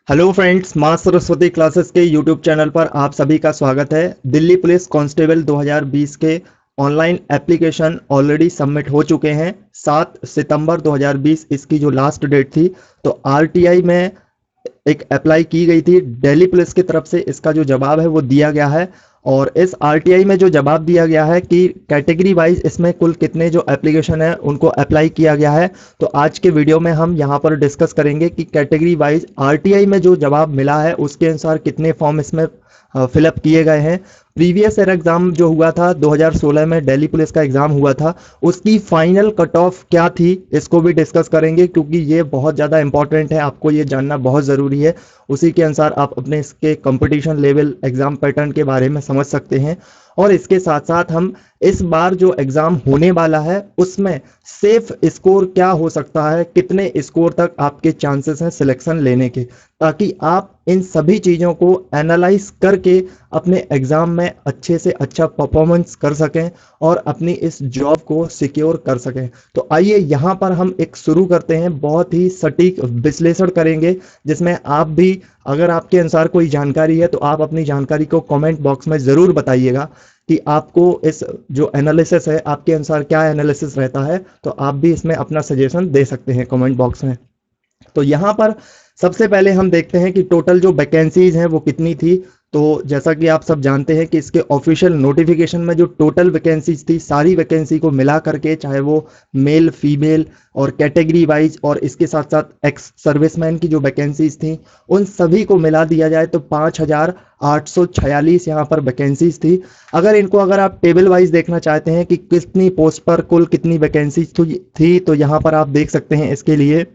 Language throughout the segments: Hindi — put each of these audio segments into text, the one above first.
हेलो फ्रेंड्स, माँ सरस्वती क्लासेस के यूट्यूब चैनल पर आप सभी का स्वागत है। दिल्ली पुलिस कांस्टेबल 2020 के ऑनलाइन एप्लीकेशन ऑलरेडी सबमिट हो चुके हैं। 7 सितंबर 2020 इसकी जो लास्ट डेट थी। तो आरटीआई में एक अप्लाई की गई थी, दिल्ली पुलिस की तरफ से इसका जो जवाब है वो दिया गया है। और इस आरटीआई में जो जवाब दिया गया है कि कैटेगरी वाइज इसमें कुल कितने जो एप्लीकेशन है उनको अप्लाई किया गया है। तो आज के वीडियो में हम यहाँ पर डिस्कस करेंगे कि कैटेगरी वाइज आरटीआई में जो जवाब मिला है उसके अनुसार कितने फॉर्म इसमें फिलअप किए गए हैं। प्रीवियस ईयर एग्जाम जो हुआ था 2016 में दिल्ली पुलिस का एग्जाम हुआ था, उसकी फाइनल कट ऑफ क्या थी इसको भी डिस्कस करेंगे, क्योंकि ये बहुत ज़्यादा इंपॉर्टेंट है, आपको ये जानना बहुत ज़रूरी है। उसी के अनुसार आप अपने इसके कंपटीशन लेवल एग्जाम पैटर्न के बारे में समझ सकते हैं। और इसके साथ साथ हम इस बार जो एग्जाम होने वाला है उसमें सेफ स्कोर क्या हो सकता है, कितने स्कोर तक आपके चांसेस हैं सिलेक्शन लेने के, ताकि आप इन सभी चीज़ों को एनालाइज करके अपने एग्जाम में अच्छे से अच्छा परफॉर्मेंस कर सकें और अपनी इस जॉब को सिक्योर कर सकें। तो आइए यहाँ पर हम एक शुरू करते हैं, बहुत ही सटीक विश्लेषण करेंगे जिसमें आप भी, अगर आपके अनुसार कोई जानकारी है तो आप अपनी जानकारी को कमेंट बॉक्स में ज़रूर बताइएगा कि आपको इस जो एनालिसिस है आपके अनुसार क्या एनालिसिस रहता है। तो आप भी इसमें अपना सजेशन दे सकते हैं कमेंट बॉक्स में। तो यहाँ पर सबसे पहले हम देखते हैं कि टोटल जो वैकेंसीज हैं वो कितनी थी। तो जैसा कि आप सब जानते हैं कि इसके ऑफिशियल नोटिफिकेशन में जो टोटल वैकेंसीज थी, सारी वैकेंसी को मिला करके, चाहे वो मेल फीमेल और कैटेगरी वाइज और इसके साथ साथ एक्स सर्विसमैन की जो वैकेंसीज थी उन सभी को मिला दिया जाए तो 5,846 यहाँ पर वैकेंसीज थी। अगर आप टेबल वाइज देखना चाहते हैं कि कितनी पोस्ट पर कुल कितनी वैकेंसीज थी तो यहाँ पर आप देख सकते हैं। इसके लिए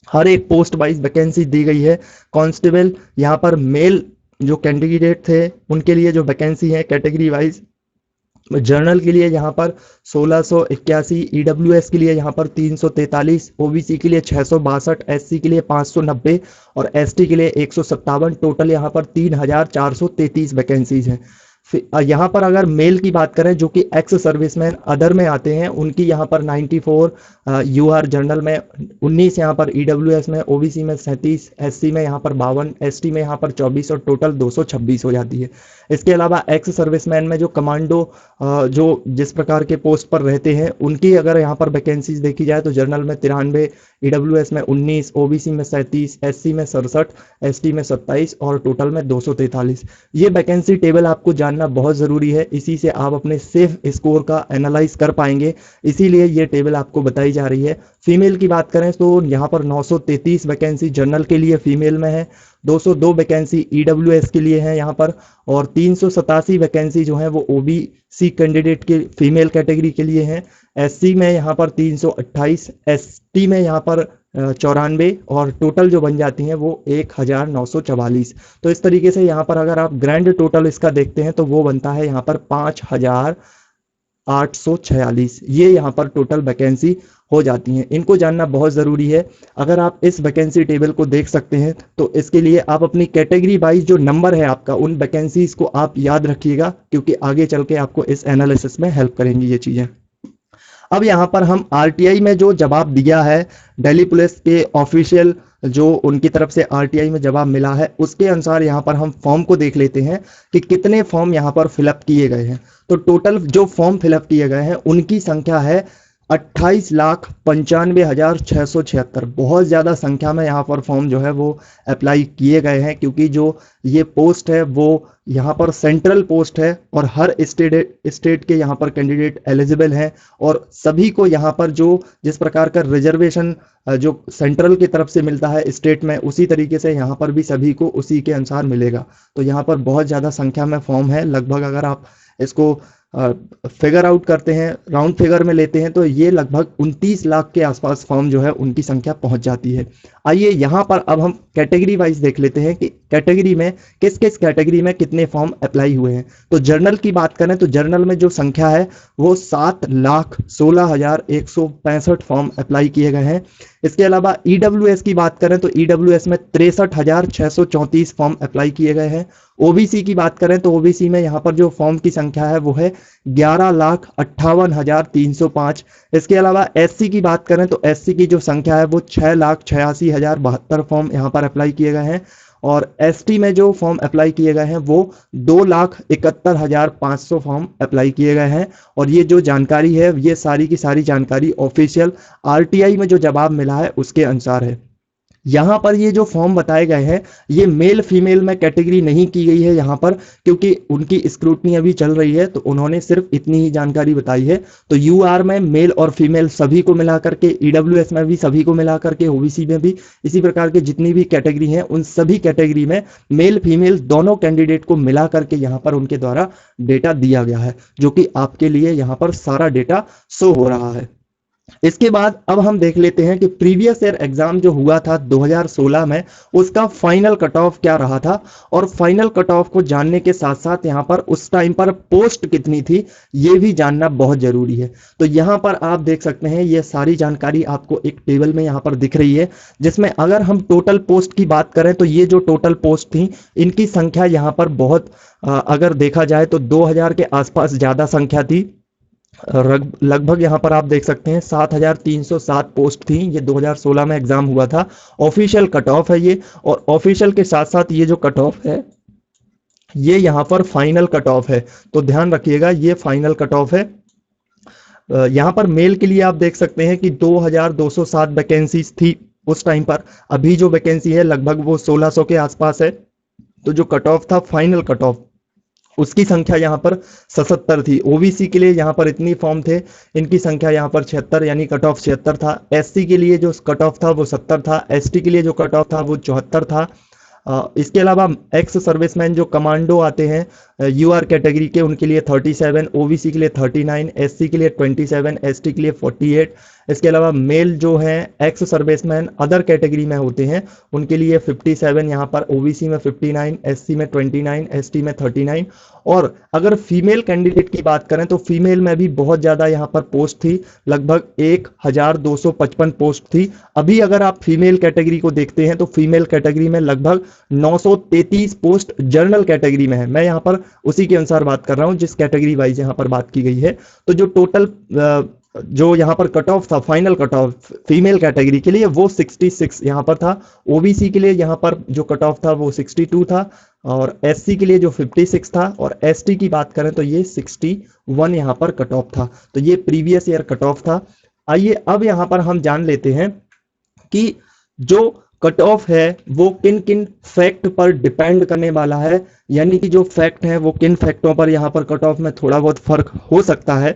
हर एक पोस्ट वाइज वैकेंसी दी गई है। कांस्टेबल यहाँ पर मेल जो कैंडिडेट थे उनके लिए जो वैकेंसी है कैटेगरी वाइज, जर्नल के लिए यहाँ पर 1681, ईडब्ल्यूएस के लिए यहाँ पर 343, ओबीसी के लिए 662, एससी के लिए 590 और एसटी के लिए 157। टोटल यहाँ पर 3,433 वैकेंसीज हैं। यहाँ पर अगर मेल की बात करें जो कि एक्स सर्विसमैन अदर में आते हैं, उनकी यहाँ पर 94, यूआर जनरल में 19, यहाँ पर ईडब्ल्यूएस में, ओबीसी में 37, एससी में यहाँ पर 52, एसटी में यहाँ पर 24 और टोटल 226 हो जाती है। इसके अलावा एक्स सर्विसमैन में जो कमांडो जो जिस प्रकार के पोस्ट पर रहते हैं उनकी अगर यहाँ पर वैकेंसीज देखी जाए तो जनरल में 93, ईडब्ल्यूएस में 19, ओबीसी में 37, एससी में 67, एसटी में 27 और टोटल में 243। ये वैकेंसी टेबल आपको जानना बहुत ज़रूरी है, इसी से आप अपने सेफ स्कोर का एनालाइज कर पाएंगे, इसीलिए ये टेबल आपको बताई जा रही है। फीमेल की बात करें तो यहाँ पर 933 वैकेंसी जनरल के लिए फीमेल में है, 202 वैकेंसी ईडब्ल्यूएस के लिए है यहाँ पर, और 387 वैकेंसी जो है वो ओबीसी कैंडिडेट के फीमेल कैटेगरी के लिए हैं। एससी में यहाँ पर 328, एसटी में यहाँ पर 94 और टोटल जो बन जाती हैं वो 1,944। तो इस तरीके से यहाँ पर अगर आप ग्रैंड टोटल इसका देखते हैं तो वो बनता है यहाँ पर 5,846। ये यहाँ पर टोटल वैकेंसी हो जाती हैं। इनको जानना बहुत ज़रूरी है। अगर आप इस वैकेंसी टेबल को देख सकते हैं तो इसके लिए आप अपनी कैटेगरी वाइज जो नंबर है आपका, उन वैकेंसीज को आप याद रखिएगा, क्योंकि आगे चल के आपको इस एनालिसिस में हेल्प करेंगी ये चीज़ें। अब यहाँ पर हम आरटीआई में जो जवाब दिया है, दिल्ली पुलिस के ऑफिशियल जो उनकी तरफ से आरटीआई में जवाब मिला है उसके अनुसार यहाँ पर हम फॉर्म को देख लेते हैं कि कितने फॉर्म यहाँ पर फिलअप किए गए हैं। तो टोटल जो फॉर्म फिलअप किए गए हैं उनकी संख्या है 28,95,676। बहुत ज़्यादा संख्या में यहाँ पर फॉर्म जो है वो अप्लाई किए गए हैं, क्योंकि जो ये पोस्ट है वो यहाँ पर सेंट्रल पोस्ट है और हर स्टेट के यहाँ पर कैंडिडेट एलिजिबल हैं, और सभी को यहाँ पर जो जिस प्रकार का रिजर्वेशन जो सेंट्रल की तरफ से मिलता है स्टेट में, उसी तरीके से यहाँ पर भी सभी को उसी के अनुसार मिलेगा। तो यहाँ पर बहुत ज़्यादा संख्या में फॉर्म है। लगभग अगर आप इसको फिगर आउट करते हैं, राउंड फिगर में लेते हैं, तो ये लगभग 29 लाख के आसपास फॉर्म जो है उनकी संख्या पहुंच जाती है। आइए यहाँ पर अब हम कैटेगरी वाइज देख लेते हैं कि कैटेगरी में किस किस कैटेगरी में कितने फॉर्म अप्लाई हुए हैं। तो जर्नल की बात करें तो जर्नल में जो संख्या है वो 7,16,165 फॉर्म अप्लाई किए गए हैं। इसके अलावा ईडब्ल्यूएस की बात करें तो ईडब्ल्यूएस में 63,634 फॉर्म अप्लाई किए गए हैं। ओबीसी की बात करें तो ओबीसी में यहाँ पर जो फॉर्म की संख्या है वो है 11,58,305। इसके अलावा एससी की बात करें तो एससी की जो संख्या है वो 6,86,072 फॉर्म यहाँ पर अप्लाई किए गए हैं। और एसटी में जो फॉर्म अप्लाई किए गए हैं वो 2,71,500 फॉर्म अप्लाई किए गए हैं। और ये जो जानकारी है ये सारी की सारी जानकारी ऑफिशियल आरटीआई में जो जवाब मिला है उसके अनुसार है। यहाँ पर ये जो फॉर्म बताए गए हैं ये मेल फीमेल में कैटेगरी नहीं की गई है यहाँ पर, क्योंकि उनकी स्क्रूटनी अभी चल रही है तो उन्होंने सिर्फ इतनी ही जानकारी बताई है। तो यूआर में मेल और फीमेल सभी को मिला करके, ईडब्ल्यूएस में भी सभी को मिला करके, ओबीसी में भी इसी प्रकार के जितनी भी कैटेगरी हैं उन सभी कैटेगरी में मेल फीमेल दोनों कैंडिडेट को मिला करके यहाँ पर उनके द्वारा डेटा दिया गया है, जो कि आपके लिए यहाँ पर सारा डेटा शो हो रहा है। इसके बाद अब हम देख लेते हैं कि प्रीवियस ईयर एग्जाम जो हुआ था 2016 में उसका फाइनल कट ऑफ क्या रहा था। और फाइनल कट ऑफ को जानने के साथ साथ यहाँ पर उस टाइम पर पोस्ट कितनी थी ये भी जानना बहुत जरूरी है। तो यहाँ पर आप देख सकते हैं ये सारी जानकारी आपको एक टेबल में यहाँ पर दिख रही है, जिसमें अगर हम टोटल पोस्ट की बात करें तो ये जो टोटल पोस्ट थी इनकी संख्या यहाँ पर बहुत अगर देखा जाए तो 2000 के आसपास ज्यादा संख्या थी। लगभग यहाँ पर आप देख सकते हैं 7,307 पोस्ट थी। ये 2016 में एग्जाम हुआ था। ऑफिशियल कट ऑफ है ये, और ऑफिशियल के साथ साथ ये जो कट ऑफ है ये यहाँ पर फाइनल कट ऑफ है। तो ध्यान रखिएगा ये फाइनल कट ऑफ है। यहाँ पर मेल के लिए आप देख सकते हैं कि 2,207 वैकेंसीज थी उस टाइम पर। अभी जो वैकेंसी है लगभग वो 1,600 के आसपास है। तो जो कट ऑफ था फाइनल कट ऑफ उसकी संख्या यहाँ पर 77 थी। ओबीसी के लिए यहाँ पर इतनी फॉर्म थे, इनकी संख्या यहाँ पर 76 यानी कट ऑफ 76 था। एससी के लिए जो कट ऑफ था वो 70 था। एसटी के लिए जो कट ऑफ था वो 74 था। इसके अलावा एक्स सर्विसमैन जो कमांडो आते हैं यूआर कैटेगरी के उनके लिए 37, ओबीसी के लिए 39, एससी के लिए 27, एसटी के लिए 48। इसके अलावा मेल जो हैं एक्स सर्विसमैन अदर कैटेगरी में होते हैं उनके लिए 57, यहाँ पर ओबीसी में 59, एससी में 29, एसटी में 39। और अगर फीमेल कैंडिडेट की बात करें तो फीमेल में भी बहुत ज़्यादा यहाँ पर पोस्ट थी, लगभग 1,255 पोस्ट थी। अभी अगर आप फीमेल कैटेगरी को देखते हैं तो फीमेल कैटेगरी में लगभग 933 पोस्ट जनरल कैटेगरी में है। मैं यहाँ पर उसी के अनुसार बात कर रहा हूँ जिस कैटेगरी वाइज यहाँ पर बात की गई है। तो जो टोटल जो यहाँ पर कट ऑफ था final cut off female category के लिए वो 66 यहाँ पर था। ओबीसी के लिए यहाँ पर जो कट ऑफ था वो 62 था, और एससी के लिए जो 56 था, और एसटी की बात करें तो ये 61 यहाँ पर कट ऑफ था। तो ये प्रीवियस ईयर कट ऑफ था। आइए अब यहाँ पर हम जान लेते हैं कि जो कट ऑफ है वो किन किन फैक्ट पर डिपेंड करने वाला है, यानी कि जो फैक्ट है वो किन फैक्टों पर यहाँ पर कट ऑफ में थोड़ा बहुत फर्क हो सकता है,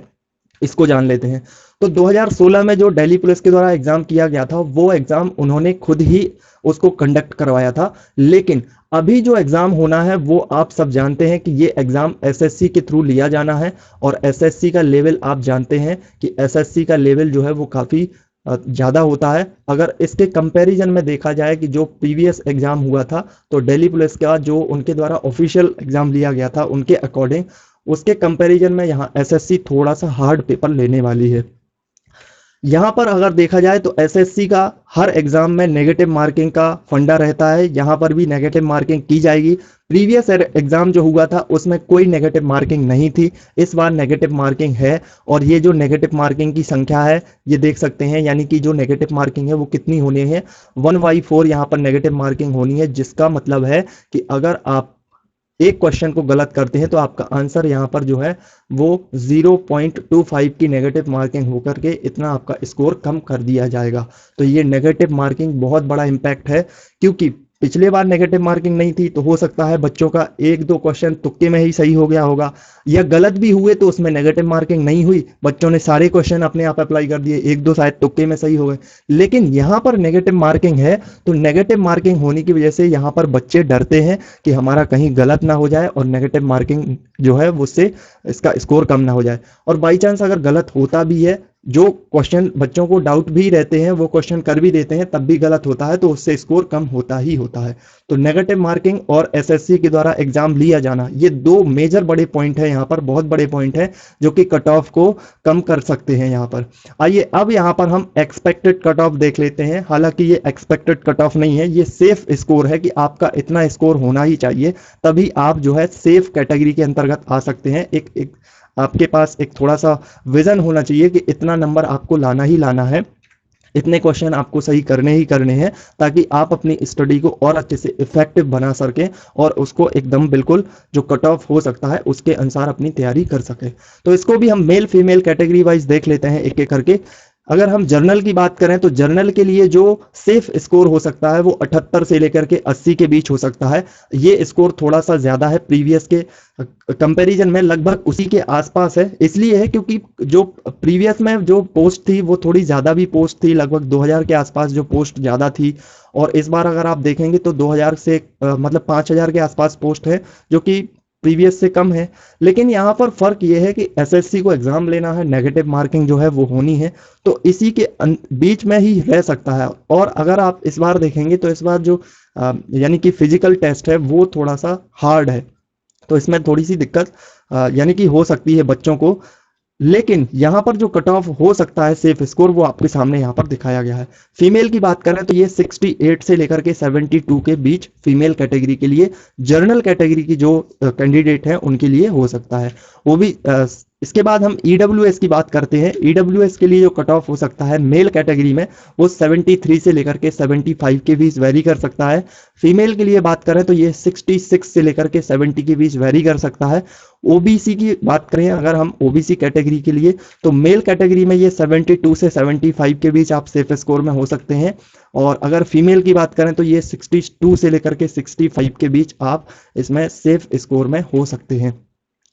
इसको जान लेते हैं। तो 2016 में जो दिल्ली पुलिस के द्वारा एग्जाम किया गया था वो एग्जाम उन्होंने खुद ही उसको कंडक्ट करवाया था। लेकिन अभी जो एग्जाम होना है वो आप सब जानते हैं कि ये एग्जाम एसएससी के थ्रू लिया जाना है। और एसएससी का लेवल आप जानते हैं कि एसएससी का लेवल जो है वो काफी ज़्यादा होता है। अगर इसके कंपैरिजन में देखा जाए कि जो प्रीवियस एग्जाम हुआ था तो दिल्ली पुलिस का जो उनके द्वारा ऑफिशियल एग्जाम लिया गया था उनके अकॉर्डिंग, उसके कंपैरिजन में यहाँ एसएससी थोड़ा सा हार्ड पेपर लेने वाली है। यहाँ पर अगर देखा जाए तो एसएससी का हर एग्जाम में नेगेटिव मार्किंग का फंडा रहता है, यहाँ पर भी नेगेटिव मार्किंग की जाएगी। प्रीवियस एग्जाम जो हुआ था उसमें कोई नेगेटिव मार्किंग नहीं थी, इस बार नेगेटिव मार्किंग है। और ये जो नेगेटिव मार्किंग की संख्या है ये देख सकते हैं, यानी कि जो नेगेटिव मार्किंग है वो कितनी होनी है, 1/4 यहाँ पर नेगेटिव मार्किंग होनी है। जिसका मतलब है कि अगर आप एक क्वेश्चन को गलत करते हैं तो आपका आंसर यहाँ पर जो है वो 0.25 की नेगेटिव मार्किंग होकर के इतना आपका स्कोर कम कर दिया जाएगा। तो ये नेगेटिव मार्किंग बहुत बड़ा इम्पैक्ट है, क्योंकि पिछले बार नेगेटिव मार्किंग नहीं थी तो हो सकता है बच्चों का 1-2 क्वेश्चन तुक्के में ही सही हो गया होगा, या गलत भी हुए तो उसमें नेगेटिव मार्किंग नहीं हुई, बच्चों ने सारे क्वेश्चन अपने आप अप्लाई कर दिए, 1-2 शायद तुक्के में सही हो गए। लेकिन यहाँ पर नेगेटिव मार्किंग है तो नेगेटिव मार्किंग होने की वजह से यहाँ पर बच्चे डरते हैं कि हमारा कहीं गलत ना हो जाए और नेगेटिव मार्किंग जो है उससे इसका स्कोर कम ना हो जाए। और बाई चांस अगर गलत होता भी है, जो क्वेश्चन बच्चों को डाउट भी रहते हैं वो क्वेश्चन कर भी देते हैं तब भी गलत होता है, तो उससे स्कोर कम होता ही होता है। तो नेगेटिव मार्किंग और एसएससी के द्वारा एग्जाम लिया जाना, ये 2 मेजर बड़े पॉइंट है, यहाँ पर बहुत बड़े पॉइंट है जो कि कट ऑफ को कम कर सकते हैं यहाँ पर। आइए अब यहाँ पर हम एक्सपेक्टेड कट ऑफ देख लेते हैं। हालांकि ये एक्सपेक्टेड कट ऑफ नहीं है, ये सेफ स्कोर है कि आपका इतना स्कोर होना ही चाहिए, तभी आप जो है सेफ कैटेगरी के अंतर्गत आ सकते हैं। एक आपके पास एक थोड़ा सा विजन होना चाहिए कि इतना नंबर आपको लाना ही लाना है। इतने क्वेश्चन आपको सही करने ही करने हैं ताकि आप अपनी स्टडी को और अच्छे से इफेक्टिव बना सकें और उसको एकदम बिल्कुल जो कट ऑफ हो सकता है उसके अनुसार अपनी तैयारी कर सकें। तो इसको भी हम मेल फीमेल कैटेगरी वाइज देख लेते हैं एक एक करके। अगर हम जर्नल की बात करें तो जर्नल के लिए जो सेफ स्कोर हो सकता है वो 78 से लेकर के 80 के बीच हो सकता है। ये स्कोर थोड़ा सा ज्यादा है प्रीवियस के कंपैरिजन में, लगभग उसी के आसपास है। इसलिए है क्योंकि जो प्रीवियस में जो पोस्ट थी वो थोड़ी ज्यादा भी पोस्ट थी, लगभग 2000 के आसपास जो पोस्ट ज्यादा थी। और इस बार अगर आप देखेंगे तो 2000 से मतलब 5000 के आसपास पोस्ट है जो कि प्रीवियस से कम है। लेकिन यहाँ पर फर्क ये है कि एसएससी को एग्जाम लेना है, नेगेटिव मार्किंग जो है वो होनी है, तो इसी के बीच में ही रह सकता है। और अगर आप इस बार देखेंगे तो इस बार जो यानी कि फिजिकल टेस्ट है वो थोड़ा सा हार्ड है, तो इसमें थोड़ी सी दिक्कत यानी कि हो सकती है बच्चों को। लेकिन यहाँ पर जो कट ऑफ हो सकता है सेफ स्कोर वो आपके सामने यहाँ पर दिखाया गया है। फीमेल की बात करें तो ये 68 से लेकर के 72 के बीच फीमेल कैटेगरी के लिए, जर्नल कैटेगरी की जो कैंडिडेट हैं उनके लिए हो सकता है वो भी। इसके बाद हम ईडब्ल्यूएस की बात करते हैं। ईडब्ल्यूएस के लिए जो कट ऑफ हो सकता है मेल कैटेगरी में वो 73 से लेकर के 75 के बीच वेरी कर सकता है। फीमेल के लिए बात करें तो ये 66 से लेकर के 70 के बीच वेरी कर सकता है। ओबीसी की बात करें अगर हम ओबीसी कैटेगरी के लिए तो मेल कैटेगरी में ये 72 से 75 के बीच आप सेफ स्कोर में हो सकते हैं। और अगर फीमेल की बात करें तो ये 62 से लेकर के 65 के बीच आप इसमें सेफ स्कोर में हो सकते हैं।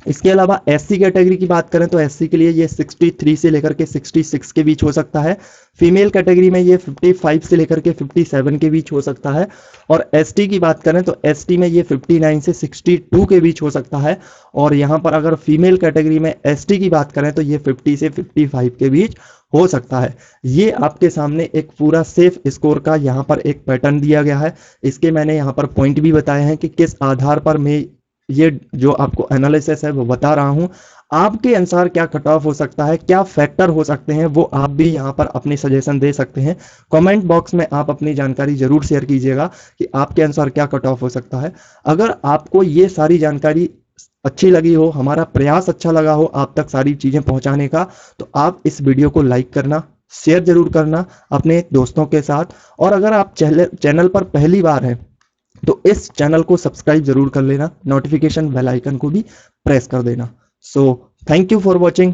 इसके अलावा एससी कैटेगरी की बात करें तो एससी के लिए ये 63 से लेकर के 66 के बीच हो सकता है। फीमेल कैटेगरी में ये 55 से लेकर के 57 के बीच हो सकता है। और एसटी की बात करें तो एसटी में ये 59 से 62 के बीच हो सकता है। और यहाँ पर अगर फीमेल कैटेगरी में एसटी की बात करें तो ये 50 से 55 के बीच हो सकता है। ये आपके सामने एक पूरा सेफ स्कोर का यहाँ पर एक पैटर्न दिया गया है। इसके मैंने यहाँ पर पॉइंट भी बताए हैं कि किस आधार पर मैं ये जो आपको एनालिसिस है वो बता रहा हूं। आपके अनुसार क्या कट ऑफ हो सकता है, क्या फैक्टर हो सकते हैं, वो आप भी यहाँ पर अपनी सजेशन दे सकते हैं। कमेंट बॉक्स में आप अपनी जानकारी जरूर शेयर कीजिएगा कि आपके अनुसार क्या कट ऑफ हो सकता है। अगर आपको ये सारी जानकारी अच्छी लगी हो, हमारा प्रयास अच्छा लगा हो आप तक सारी चीजें पहुंचाने का, तो आप इस वीडियो को लाइक करना, शेयर जरूर करना अपने दोस्तों के साथ। और अगर आप चैनल पर पहली बार हैं तो इस चैनल को सब्सक्राइब जरूर कर लेना, नोटिफिकेशन बेल आइकन को भी प्रेस कर देना। So thank you for watching.